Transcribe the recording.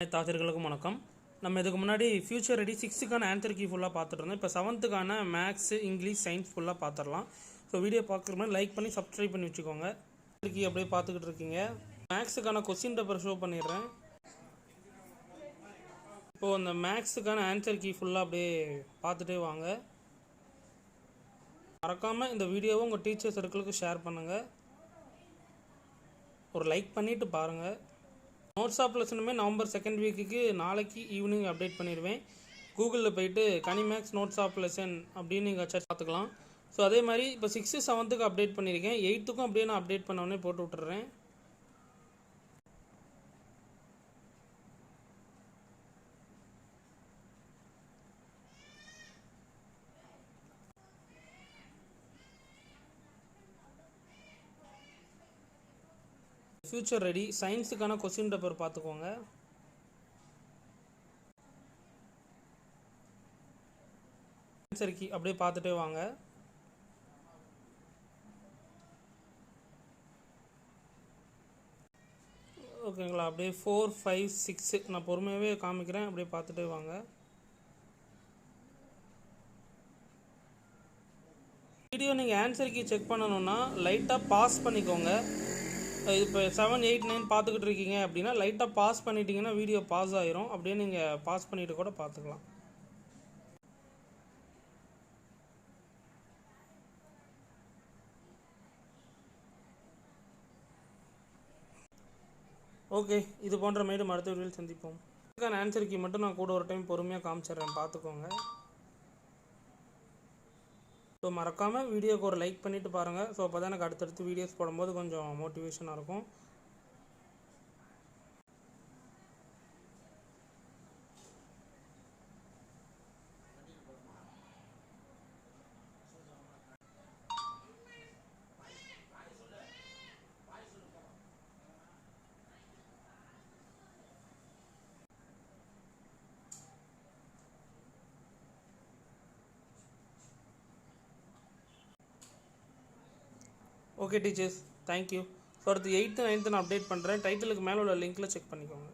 தாத்திர்களுக்கும் வணக்கம். நம்ம இதுக்கு முன்னாடி ஃபியூச்சர் ரெடி 6க்கான ஆன்சர் கீ ஃபுல்லாக பார்த்துட்டு இருந்தோம். இப்போ 7த்துக்கான மேக்ஸ், இங்கிலீஷ், சயின்ஸ் ஃபுல்லாக பார்த்துடலாம். ஸோ வீடியோ பார்க்குற மாதிரி லைக் பண்ணி சப்ஸ்கிரைப் பண்ணி வச்சுக்கோங்க. கீ அப்படியே பார்த்துக்கிட்டு இருக்கீங்க. மேக்ஸுக்கான கொஸ்டின் பேப்பர் ஷோ பண்ணிடுறேன். இப்போது அந்த மேக்ஸுக்கான ஆன்சர் கீ ஃபுல்லாக அப்படியே பார்த்துட்டே வாங்க. மறக்காமல் இந்த வீடியோவை உங்கள் டீச்சர் சர்க்கிளுக்கு ஷேர் பண்ணுங்கள். ஒரு லைக் பண்ணிவிட்டு பாருங்கள். நோட்ஸ் ஆஃப் லெசனுமே நவம்பர் 2nd வீக்குக்கு நாளைக்கு ஈவினிங் அப்டேட் பண்ணிடுவேன். கூகுளில் போயிட்டு கனிமேக்ஸ் நோட்ஸ் ஆஃப் லெசன் அப்படின்னு நீங்கள் பார்த்துக்கலாம். ஸோ அதே மாதிரி இப்போ 6, 7த்துக்கு அப்டேட் பண்ணியிருக்கேன். 8த்துக்கும் அப்படியே நான் அப்டேட் பண்ணோடனே போட்டு விட்டுறேன். ஃபியூச்சர் ரெடி சயின்ஸுக்கான கொஸ்டின் பேப்பர் பார்த்துக்கோங்க. ஆன்சர் கீ அப்படியே பார்த்துட்டே வாங்க. ஓகேங்களா? அப்படியே 4, 5, 6 நான் பொறுமையாகவே காமிக்கிறேன். அப்படியே பார்த்துட்டே வாங்க. வீடியோ நீங்கள் ஆன்சர் கீ செக் பண்ணணுன்னா லைட்டாக பாஸ் பண்ணிக்கோங்க. இப்போ 7, 8, 9 பார்த்துக்கிட்டு இருக்கீங்க அப்படின்னா லைட்டாக பாஸ் பண்ணிட்டீங்கன்னா வீடியோ பாஸ் ஆயிரும். அப்படியே நீங்கள் பாஸ் பண்ணிவிட்டு கூட பார்த்துக்கலாம். ஓகே, இது போன்ற மேலும் அடுத்த வீடியோவில் சந்திப்போம். இதுக்கான ஆன்சர் கீ மட்டும் நான் கூட ஒரு டைம் பொறுமையாக காமிச்சிடுறேன், பார்த்துக்கோங்க. ஸோ மறக்காமல் வீடியோக்கு ஒரு லைக் பண்ணிவிட்டு பாருங்கள். ஸோ அப்போ தான் எனக்கு அடுத்தடுத்து வீடியோஸ் போடும்போது கொஞ்சம் மோட்டிவேஷனாக இருக்கும். Okay teachers, thank you. ஸோ அடுத்து 8th, 9th நான் அப்டேட் பண்ணுறேன். டைட்டிலுக்கு மேலே உள்ள லிங்க்கில் செக் பண்ணிக்கோங்க.